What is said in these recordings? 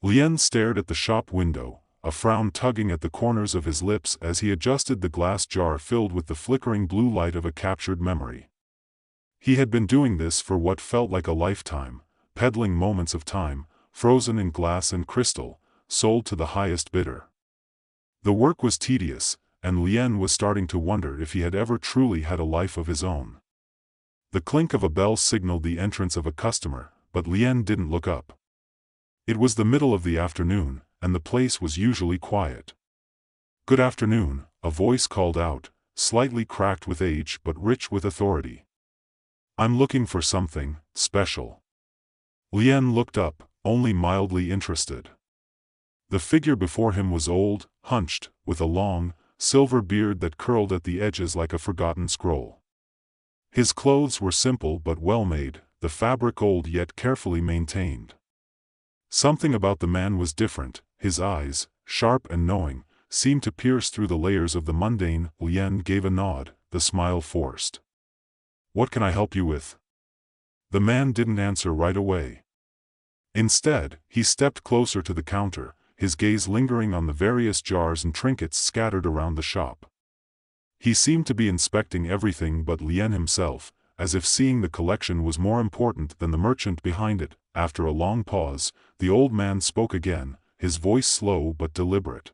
Lien stared at the shop window, a frown tugging at the corners of his lips as he adjusted the glass jar filled with the flickering blue light of a captured memory. He had been doing this for what felt like a lifetime, peddling moments of time, frozen in glass and crystal, sold to the highest bidder. The work was tedious, and Lien was starting to wonder if he had ever truly had a life of his own. The clink of a bell signaled the entrance of a customer, but Lien didn't look up. It was the middle of the afternoon, and the place was usually quiet. "Good afternoon," a voice called out, slightly cracked with age but rich with authority. "I'm looking for something special." Lien looked up, only mildly interested. The figure before him was old, hunched, with a long, silver beard that curled at the edges like a forgotten scroll. His clothes were simple but well-made, the fabric old yet carefully maintained. Something about the man was different. His eyes, sharp and knowing, seemed to pierce through the layers of the mundane. Lien gave a nod, the smile forced. "What can I help you with?" The man didn't answer right away. Instead, he stepped closer to the counter, his gaze lingering on the various jars and trinkets scattered around the shop. He seemed to be inspecting everything but Lien himself, as if seeing the collection was more important than the merchant behind it. After a long pause, the old man spoke again, his voice slow but deliberate.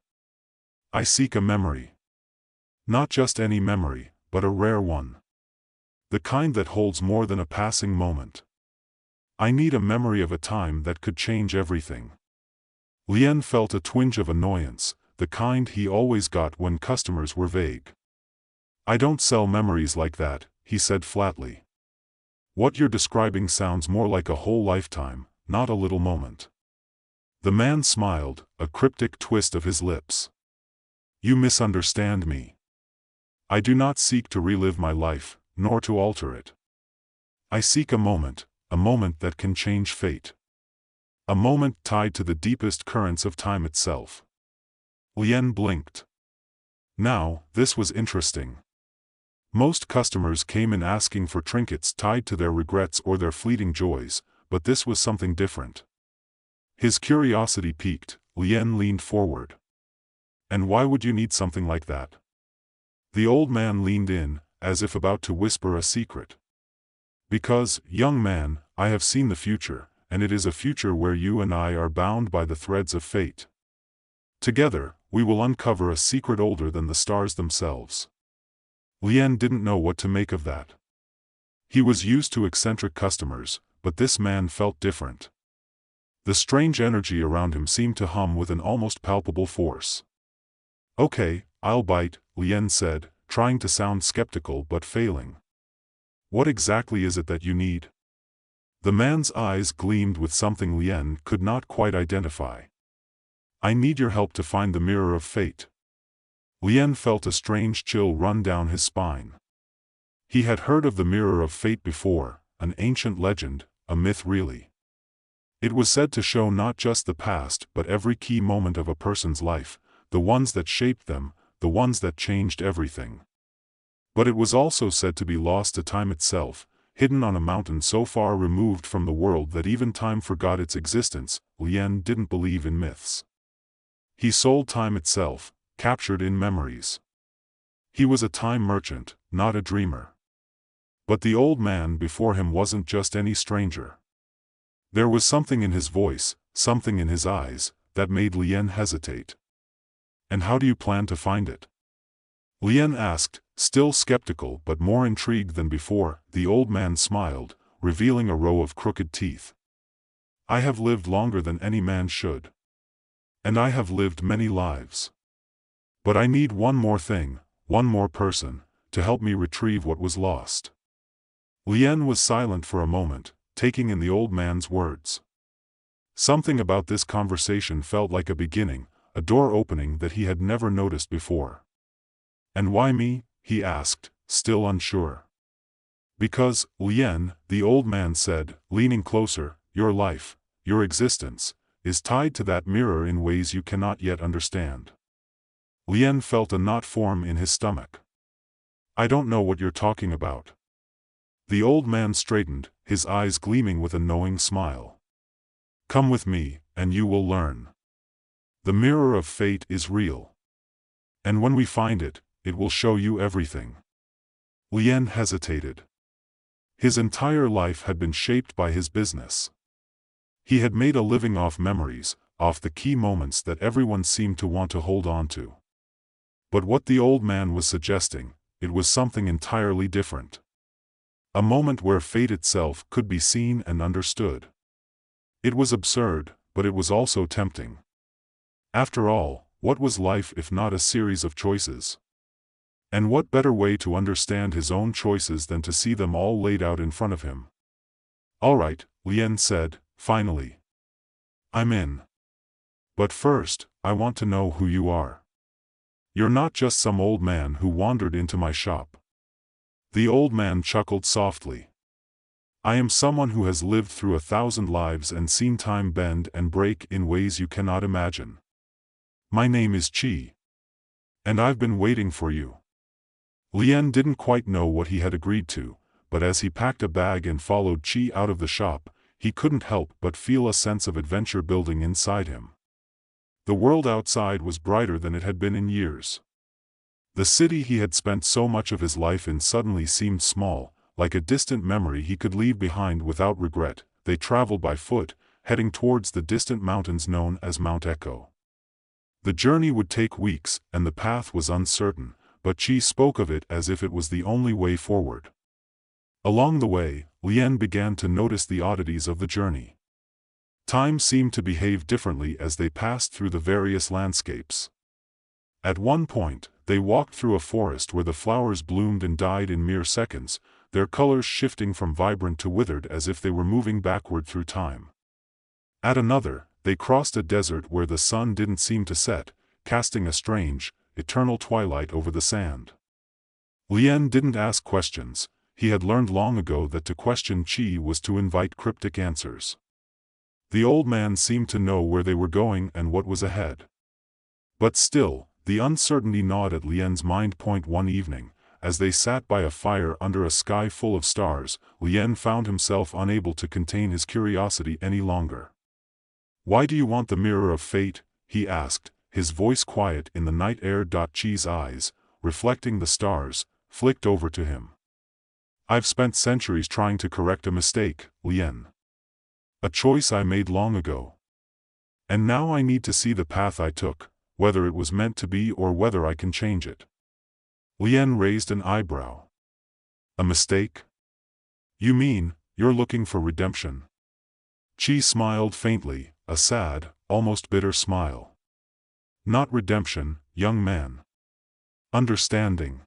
"I seek a memory. Not just any memory, but a rare one. The kind that holds more than a passing moment. I need a memory of a time that could change everything." Lien felt a twinge of annoyance, the kind he always got when customers were vague. "I don't sell memories like that," he said flatly. "What you're describing sounds more like a whole lifetime, not a little moment." The man smiled, a cryptic twist of his lips. "You misunderstand me. I do not seek to relive my life, nor to alter it. I seek a moment that can change fate. A moment tied to the deepest currents of time itself." Lien blinked. Now, this was interesting. Most customers came in asking for trinkets tied to their regrets or their fleeting joys, but this was something different. His curiosity piqued. Lien leaned forward. "And why would you need something like that?" The old man leaned in, as if about to whisper a secret. "Because, young man, I have seen the future, and it is a future where you and I are bound by the threads of fate. Together, we will uncover a secret older than the stars themselves." Lien didn't know what to make of that. He was used to eccentric customers, but this man felt different. The strange energy around him seemed to hum with an almost palpable force. "Okay, I'll bite," Lien said, trying to sound skeptical but failing. "What exactly is it that you need?" The man's eyes gleamed with something Lien could not quite identify. "I need your help to find the mirror of fate." Lien felt a strange chill run down his spine. He had heard of the mirror of fate before, an ancient legend, a myth really. It was said to show not just the past but every key moment of a person's life, the ones that shaped them, the ones that changed everything. But it was also said to be lost to time itself, hidden on a mountain so far removed from the world that even time forgot its existence. Lien didn't believe in myths. He sold time itself, captured in memories. He was a time merchant, not a dreamer. But the old man before him wasn't just any stranger. There was something in his voice, something in his eyes, that made Lien hesitate. "And how do you plan to find it?" Lien asked, still skeptical but more intrigued than before. The old man smiled, revealing a row of crooked teeth. "I have lived longer than any man should. And I have lived many lives. But I need one more thing, one more person, to help me retrieve what was lost." Lien was silent for a moment, taking in the old man's words. Something about this conversation felt like a beginning, a door opening that he had never noticed before. "And why me?" he asked, still unsure. "Because, Lien," the old man said, leaning closer, "your life, your existence, is tied to that mirror in ways you cannot yet understand." Lien felt a knot form in his stomach. "I don't know what you're talking about." The old man straightened, his eyes gleaming with a knowing smile. "Come with me, and you will learn. The mirror of fate is real. And when we find it, it will show you everything. Lien hesitated. His entire life had been shaped by his business. He had made a living off memories, off the key moments that everyone seemed to want to hold on to. But what the old man was suggesting, it was something entirely different. A moment where fate itself could be seen and understood. It was absurd, but it was also tempting. After all, what was life if not a series of choices? And what better way to understand his own choices than to see them all laid out in front of him? "All right," Lien said, finally. "I'm in. But first, I want to know who you are. You're not just some old man who wandered into my shop." The old man chuckled softly. "I am someone who has lived through 1,000 lives and seen time bend and break in ways you cannot imagine. My name is Chi. And I've been waiting for you." Lien didn't quite know what he had agreed to, but as he packed a bag and followed Chi out of the shop, he couldn't help but feel a sense of adventure building inside him. The world outside was brighter than it had been in years. The city he had spent so much of his life in suddenly seemed small, like a distant memory he could leave behind without regret. They traveled by foot, heading towards the distant mountains known as Mount Echo. The journey would take weeks, and the path was uncertain, but Chi spoke of it as if it was the only way forward. Along the way, Lien began to notice the oddities of the journey. Time seemed to behave differently as they passed through the various landscapes. At one point, they walked through a forest where the flowers bloomed and died in mere seconds, their colors shifting from vibrant to withered as if they were moving backward through time. At another, they crossed a desert where the sun didn't seem to set, casting a strange, eternal twilight over the sand. Lien didn't ask questions. He had learned long ago that to question Chi was to invite cryptic answers. The old man seemed to know where they were going and what was ahead. But still, the uncertainty gnawed at Lien's mind. One evening, as they sat by a fire under a sky full of stars, Lien found himself unable to contain his curiosity any longer. "Why do you want the mirror of fate?" he asked, his voice quiet in the night air. Chi's eyes, reflecting the stars, flicked over to him. "I've spent centuries trying to correct a mistake, Lien. A choice I made long ago. And now I need to see the path I took, whether it was meant to be or whether I can change it." Lien raised an eyebrow. "A mistake? You mean, you're looking for redemption?" Chi smiled faintly, a sad, almost bitter smile. "Not redemption, young man. Understanding.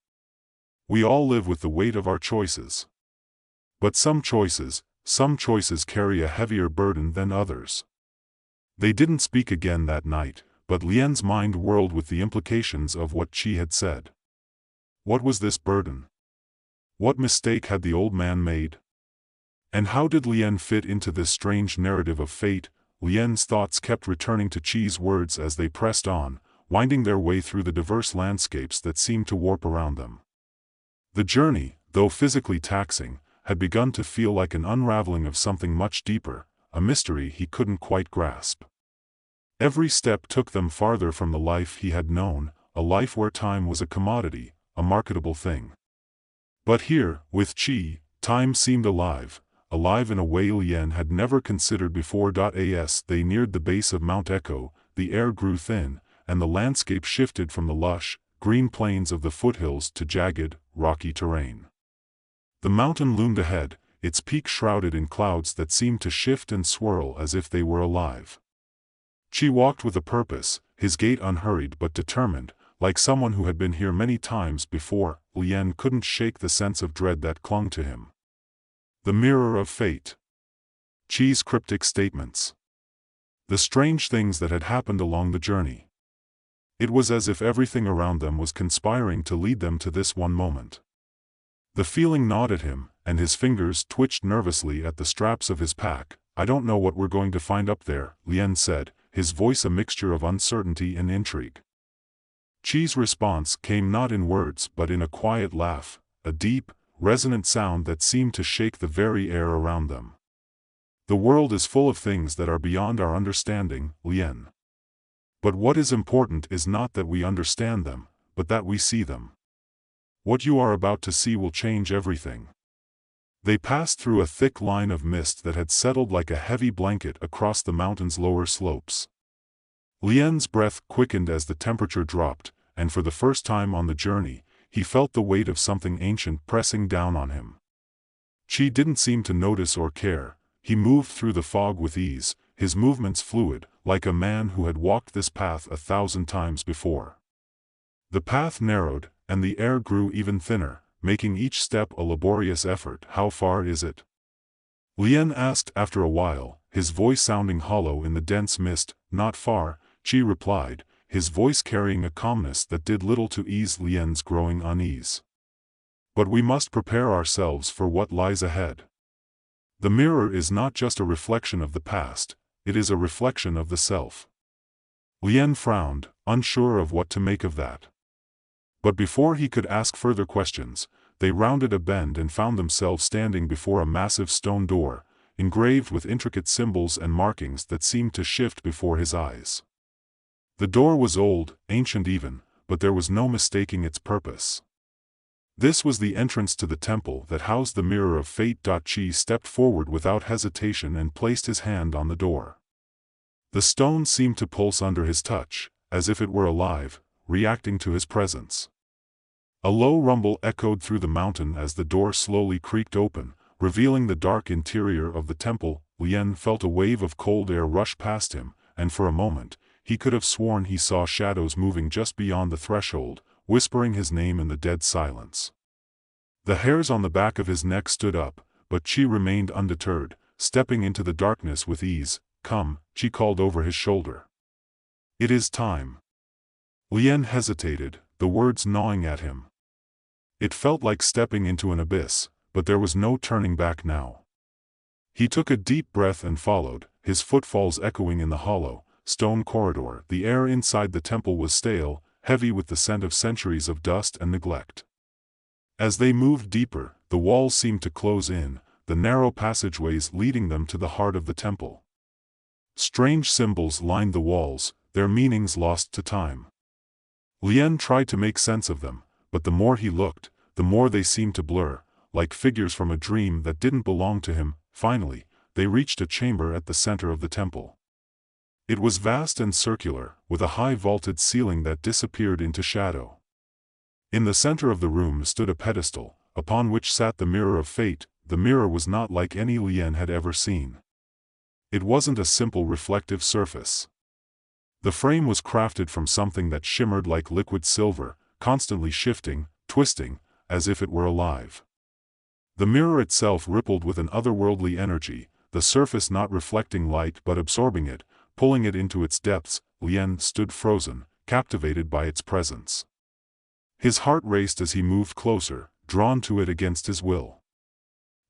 We all live with the weight of our choices. But some choices carry a heavier burden than others." They didn't speak again that night, but Lien's mind whirled with the implications of what Chi had said. What was this burden? What mistake had the old man made? And how did Lien fit into this strange narrative of fate? Lien's thoughts kept returning to Chi's words as they pressed on, winding their way through the diverse landscapes that seemed to warp around them. The journey, though physically taxing, had begun to feel like an unraveling of something much deeper, a mystery he couldn't quite grasp. Every step took them farther from the life he had known, a life where time was a commodity, a marketable thing. But here, with Chi, time seemed alive in a way Lien had never considered before. As they neared the base of Mount Echo, the air grew thin, and the landscape shifted from the lush, green plains of the foothills to jagged, rocky terrain. The mountain loomed ahead, its peak shrouded in clouds that seemed to shift and swirl as if they were alive. Chi walked with a purpose, his gait unhurried but determined, like someone who had been here many times before. Lien couldn't shake the sense of dread that clung to him. The mirror of fate. Chi's cryptic statements. The strange things that had happened along the journey. It was as if everything around them was conspiring to lead them to this one moment. The feeling gnawed at him, and his fingers twitched nervously at the straps of his pack. "I don't know what we're going to find up there," Lien said, his voice a mixture of uncertainty and intrigue. Chi's response came not in words but in a quiet laugh, a deep, resonant sound that seemed to shake the very air around them. The world is full of things that are beyond our understanding, Lien. But what is important is not that we understand them, but that we see them. What you are about to see will change everything. They passed through a thick line of mist that had settled like a heavy blanket across the mountain's lower slopes. Lien's breath quickened as the temperature dropped, and for the first time on the journey, he felt the weight of something ancient pressing down on him. Chi didn't seem to notice or care. He moved through the fog with ease, his movements fluid, like a man who had walked this path 1,000 times before. The path narrowed, and the air grew even thinner, making each step a laborious effort. How far is it? Lien asked after a while, his voice sounding hollow in the dense mist. Not far, Chi replied, his voice carrying a calmness that did little to ease Lien's growing unease. But we must prepare ourselves for what lies ahead. The mirror is not just a reflection of the past, it is a reflection of the self. Lien frowned, unsure of what to make of that. But before he could ask further questions, they rounded a bend and found themselves standing before a massive stone door, engraved with intricate symbols and markings that seemed to shift before his eyes. The door was old, ancient even, but there was no mistaking its purpose. This was the entrance to the temple that housed the Mirror of Fate. Chi stepped forward without hesitation and placed his hand on the door. The stone seemed to pulse under his touch, as if it were alive, reacting to his presence. A low rumble echoed through the mountain as the door slowly creaked open, revealing the dark interior of the temple. Lien felt a wave of cold air rush past him, and for a moment, he could have sworn he saw shadows moving just beyond the threshold, whispering his name in the dead silence. The hairs on the back of his neck stood up, but Chi remained undeterred, stepping into the darkness with ease. Come, Chi called over his shoulder. It is time. Lien hesitated, the words gnawing at him. It felt like stepping into an abyss, but there was no turning back now. He took a deep breath and followed, his footfalls echoing in the hollow, stone corridor. The air inside the temple was stale, heavy with the scent of centuries of dust and neglect. As they moved deeper, the walls seemed to close in, the narrow passageways leading them to the heart of the temple. Strange symbols lined the walls, their meanings lost to time. Lien tried to make sense of them, but the more he looked, the more they seemed to blur, like figures from a dream that didn't belong to him. Finally, they reached a chamber at the center of the temple. It was vast and circular, with a high vaulted ceiling that disappeared into shadow. In the center of the room stood a pedestal, upon which sat the Mirror of Fate. The mirror was not like any Lien had ever seen. It wasn't a simple reflective surface. The frame was crafted from something that shimmered like liquid silver, constantly shifting, twisting, as if it were alive. The mirror itself rippled with an otherworldly energy, the surface not reflecting light but absorbing it, pulling it into its depths. Lien stood frozen, captivated by its presence. His heart raced as he moved closer, drawn to it against his will.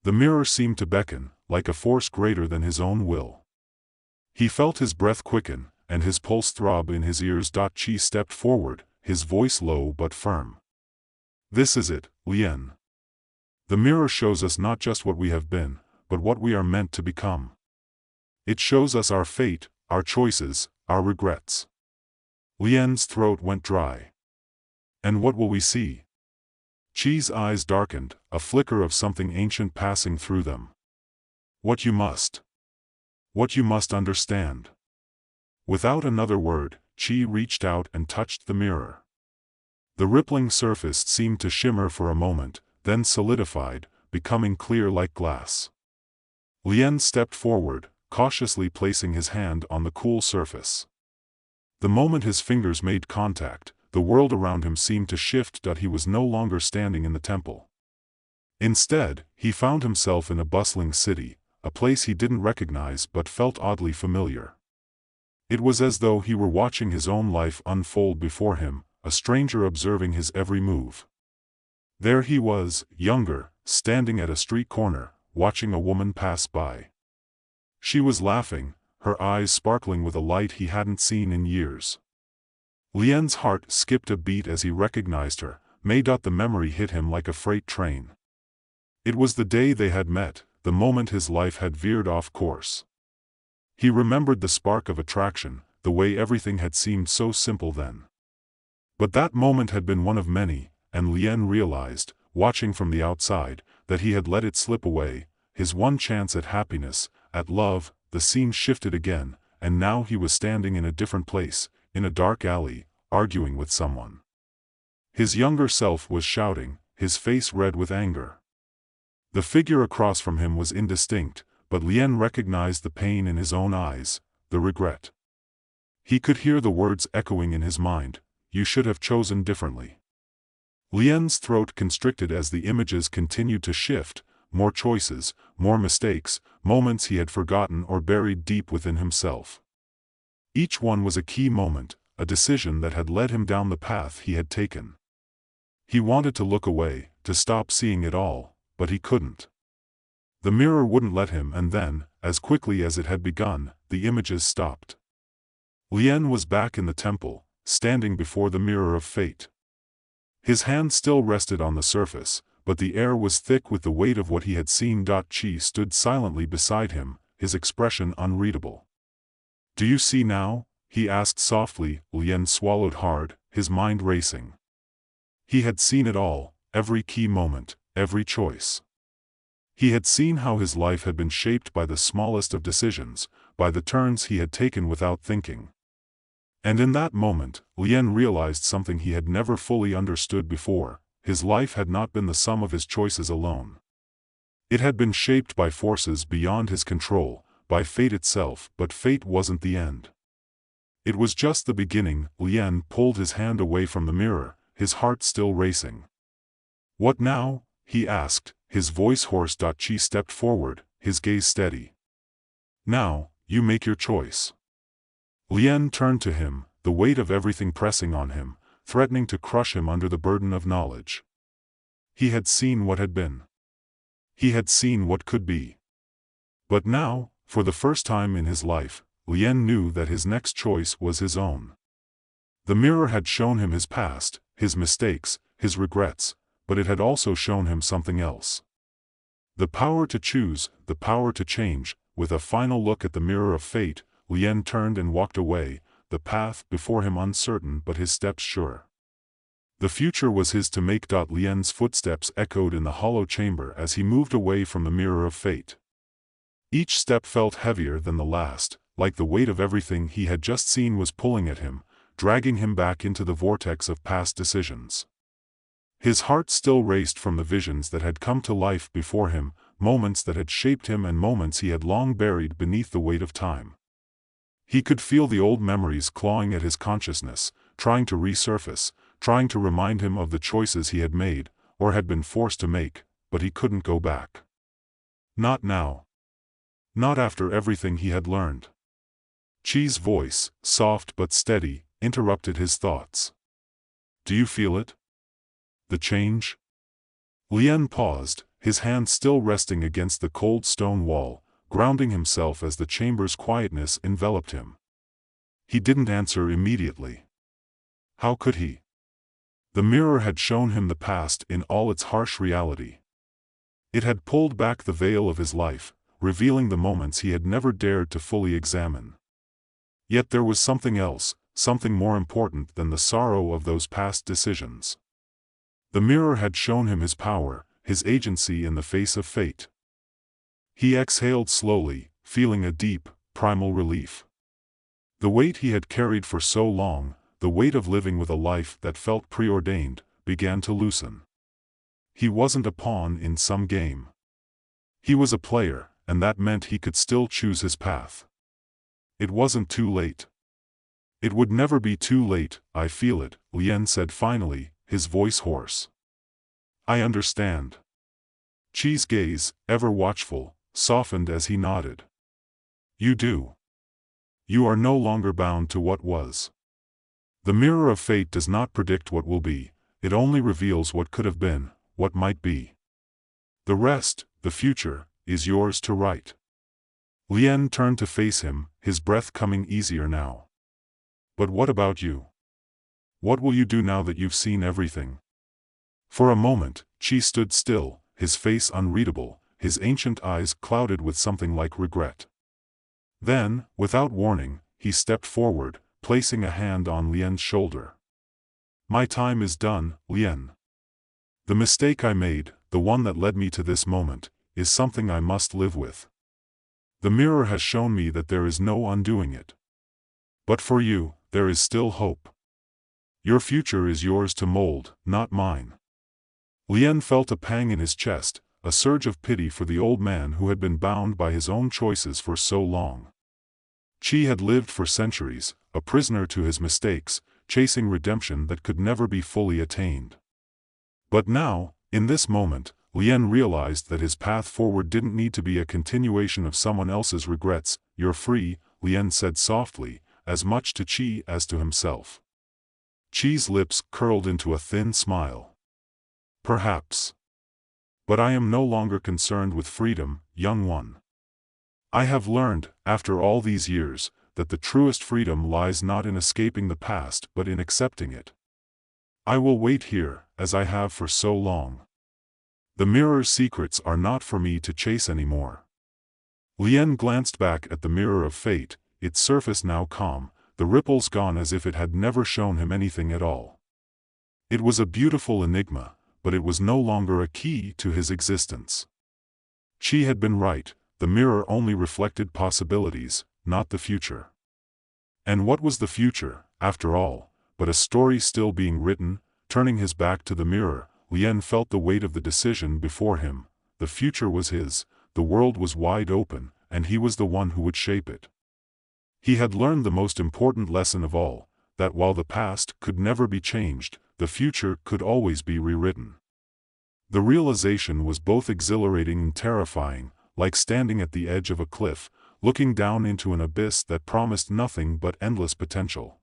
The mirror seemed to beckon, like a force greater than his own will. He felt his breath quicken, and his pulse throb in his ears. Chi stepped forward, his voice low but firm. This is it, Lien. The mirror shows us not just what we have been, but what we are meant to become. It shows us our fate, our choices, our regrets. Lien's throat went dry. And what will we see? Chi's eyes darkened, a flicker of something ancient passing through them. What you must understand. Without another word, Chi reached out and touched the mirror. The rippling surface seemed to shimmer for a moment, then solidified, becoming clear like glass. Lien stepped forward, cautiously placing his hand on the cool surface. The moment his fingers made contact, the world around him seemed to shift. He was no longer standing in the temple. Instead, he found himself in a bustling city, a place he didn't recognize but felt oddly familiar. It was as though he were watching his own life unfold before him, a stranger observing his every move. There he was, younger, standing at a street corner, watching a woman pass by. She was laughing, her eyes sparkling with a light he hadn't seen in years. Lien's heart skipped a beat as he recognized her. The memory hit him like a freight train. It was the day they had met, the moment his life had veered off course. He remembered the spark of attraction, the way everything had seemed so simple then. But that moment had been one of many, and Lien realized, watching from the outside, that he had let it slip away, his one chance at happiness, at love. The scene shifted again, and now he was standing in a different place, in a dark alley, arguing with someone. His younger self was shouting, his face red with anger. The figure across from him was indistinct, but Lien recognized the pain in his own eyes, the regret. He could hear the words echoing in his mind, "You should have chosen differently." Lien's throat constricted as the images continued to shift, more choices, more mistakes, moments he had forgotten or buried deep within himself. Each one was a key moment, a decision that had led him down the path he had taken. He wanted to look away, to stop seeing it all, but he couldn't. The mirror wouldn't let him, and then, as quickly as it had begun, the images stopped. Lien was back in the temple, standing before the mirror of fate. His hand still rested on the surface, but the air was thick with the weight of what he had seen. Qi stood silently beside him, his expression unreadable. "Do you see now?" he asked softly. Lien swallowed hard, his mind racing. He had seen it all, every key moment, every choice. He had seen how his life had been shaped by the smallest of decisions, by the turns he had taken without thinking. And in that moment, Lien realized something he had never fully understood before: his life had not been the sum of his choices alone. It had been shaped by forces beyond his control, by fate itself, but fate wasn't the end. It was just the beginning. Lien pulled his hand away from the mirror, his heart still racing. "What now?" he asked, his voice hoarse. Qi stepped forward, his gaze steady. "Now, you make your choice." Lien turned to him, the weight of everything pressing on him, threatening to crush him under the burden of knowledge. He had seen what had been. He had seen what could be. But now, for the first time in his life, Lien knew that his next choice was his own. The mirror had shown him his past, his mistakes, his regrets, but it had also shown him something else. The power to choose, the power to change. With a final look at the mirror of fate, Lien turned and walked away, the path before him uncertain but his steps sure. The future was his to make. Lien's footsteps echoed in the hollow chamber as he moved away from the mirror of fate. Each step felt heavier than the last, like the weight of everything he had just seen was pulling at him, dragging him back into the vortex of past decisions. His heart still raced from the visions that had come to life before him, moments that had shaped him and moments he had long buried beneath the weight of time. He could feel the old memories clawing at his consciousness, trying to resurface, trying to remind him of the choices he had made, or had been forced to make, but he couldn't go back. Not now. Not after everything he had learned. Qi's voice, soft but steady, interrupted his thoughts. "Do you feel it? The change?" Lien paused, his hand still resting against the cold stone wall, grounding himself as the chamber's quietness enveloped him. He didn't answer immediately. How could he? The mirror had shown him the past in all its harsh reality. It had pulled back the veil of his life, revealing the moments he had never dared to fully examine. Yet there was something else, something more important than the sorrow of those past decisions. The mirror had shown him his power, his agency in the face of fate. He exhaled slowly, feeling a deep, primal relief. The weight he had carried for so long, the weight of living with a life that felt preordained, began to loosen. He wasn't a pawn in some game. He was a player, and that meant he could still choose his path. It wasn't too late. It would never be too late. "I feel it," Lien said finally, his voice hoarse. "I understand." Qi's gaze, ever watchful, softened as he nodded. "You do. You are no longer bound to what was. The mirror of fate does not predict what will be, it only reveals what could have been, what might be. The rest, the future, is yours to write." Lien turned to face him, his breath coming easier now. "But what about you? What will you do now that you've seen everything?" For a moment, Qi stood still, his face unreadable, his ancient eyes clouded with something like regret. Then, without warning, he stepped forward, placing a hand on Lien's shoulder. "My time is done, Lien. The mistake I made, the one that led me to this moment, is something I must live with. The mirror has shown me that there is no undoing it. But for you, there is still hope. Your future is yours to mold, not mine." Lien felt a pang in his chest, a surge of pity for the old man who had been bound by his own choices for so long. She had lived for centuries, a prisoner to his mistakes, chasing redemption that could never be fully attained. But now, in this moment, Lien realized that his path forward didn't need to be a continuation of someone else's regrets. "You're free," Lien said softly, as much to Chi as to himself. Chi's lips curled into a thin smile. "Perhaps. But I am no longer concerned with freedom, young one. I have learned, after all these years, that the truest freedom lies not in escaping the past but in accepting it. I will wait here, as I have for so long. The mirror's secrets are not for me to chase anymore." Lien glanced back at the mirror of fate, its surface now calm, the ripples gone as if it had never shown him anything at all. It was a beautiful enigma, but it was no longer a key to his existence. She had been right, the mirror only reflected possibilities, not the future. And what was the future, after all, but a story still being written? Turning his back to the mirror, Lien felt the weight of the decision before him. The future was his, the world was wide open, and he was the one who would shape it. He had learned the most important lesson of all, that while the past could never be changed, the future could always be rewritten. The realization was both exhilarating and terrifying, like standing at the edge of a cliff, looking down into an abyss that promised nothing but endless potential.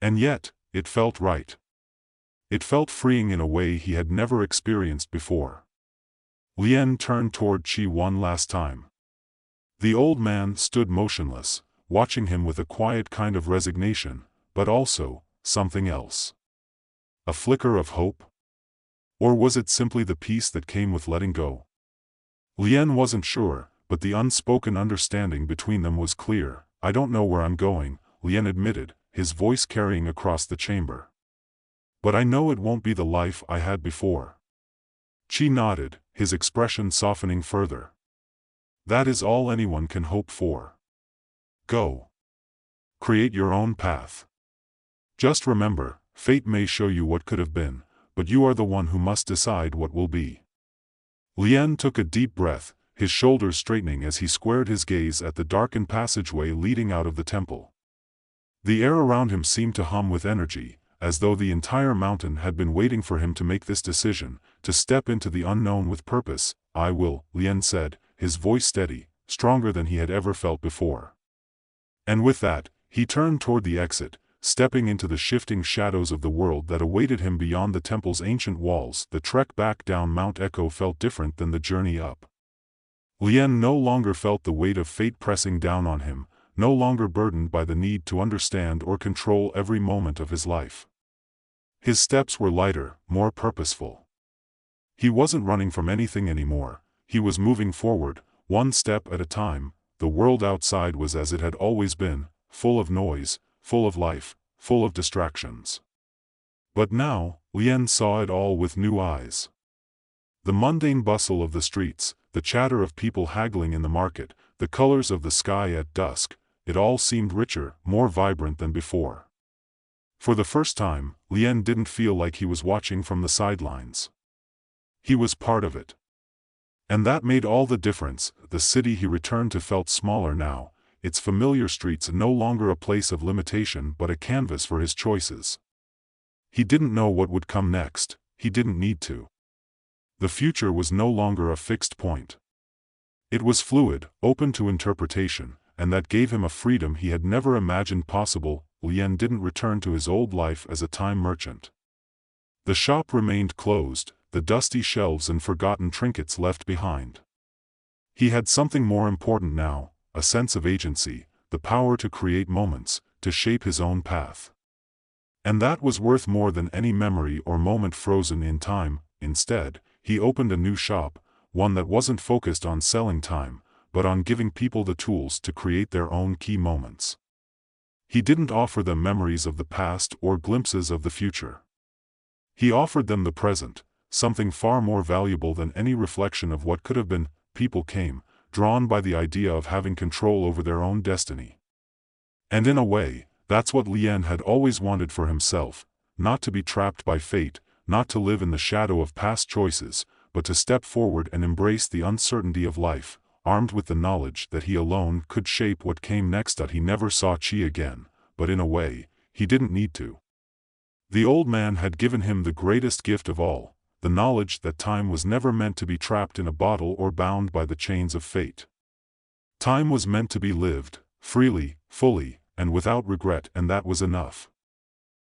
And yet, it felt right. It felt freeing in a way he had never experienced before. Lien turned toward Chi one last time. The old man stood motionless, watching him with a quiet kind of resignation, but also, something else. A flicker of hope? Or was it simply the peace that came with letting go? Lien wasn't sure, but the unspoken understanding between them was clear. "I don't know where I'm going," Lien admitted, his voice carrying across the chamber. "But I know it won't be the life I had before." Chi nodded, his expression softening further. "That is all anyone can hope for. Go. Create your own path. Just remember, fate may show you what could have been, but you are the one who must decide what will be." Lien took a deep breath, his shoulders straightening as he squared his gaze at the darkened passageway leading out of the temple. The air around him seemed to hum with energy, as though the entire mountain had been waiting for him to make this decision, to step into the unknown with purpose. "I will," Lien said, his voice steady, stronger than he had ever felt before. And with that, he turned toward the exit, stepping into the shifting shadows of the world that awaited him beyond the temple's ancient walls. The trek back down Mount Echo felt different than the journey up. Lien no longer felt the weight of fate pressing down on him, no longer burdened by the need to understand or control every moment of his life. His steps were lighter, more purposeful. He wasn't running from anything anymore, he was moving forward, one step at a time. The world outside was as it had always been, full of noise, full of life, full of distractions. But now, Lien saw it all with new eyes. The mundane bustle of the streets, the chatter of people haggling in the market, the colors of the sky at dusk, it all seemed richer, more vibrant than before. For the first time, Lien didn't feel like he was watching from the sidelines. He was part of it. And that made all the difference. The city he returned to felt smaller now, its familiar streets no longer a place of limitation but a canvas for his choices. He didn't know what would come next, he didn't need to. The future was no longer a fixed point. It was fluid, open to interpretation, and that gave him a freedom he had never imagined possible. Lien didn't return to his old life as a time merchant. The shop remained closed, the dusty shelves and forgotten trinkets left behind. He had something more important now, a sense of agency, the power to create moments, to shape his own path. And that was worth more than any memory or moment frozen in time. Instead, he opened a new shop, one that wasn't focused on selling time, but on giving people the tools to create their own key moments. He didn't offer them memories of the past or glimpses of the future. He offered them the present, something far more valuable than any reflection of what could have been. People came, drawn by the idea of having control over their own destiny. And in a way, that's what Lien had always wanted for himself, not to be trapped by fate, not to live in the shadow of past choices, but to step forward and embrace the uncertainty of life, armed with the knowledge that he alone could shape what came next. That he never saw Chi again, but in a way, he didn't need to. The old man had given him the greatest gift of all, the knowledge that time was never meant to be trapped in a bottle or bound by the chains of fate. Time was meant to be lived, freely, fully, and without regret, and that was enough.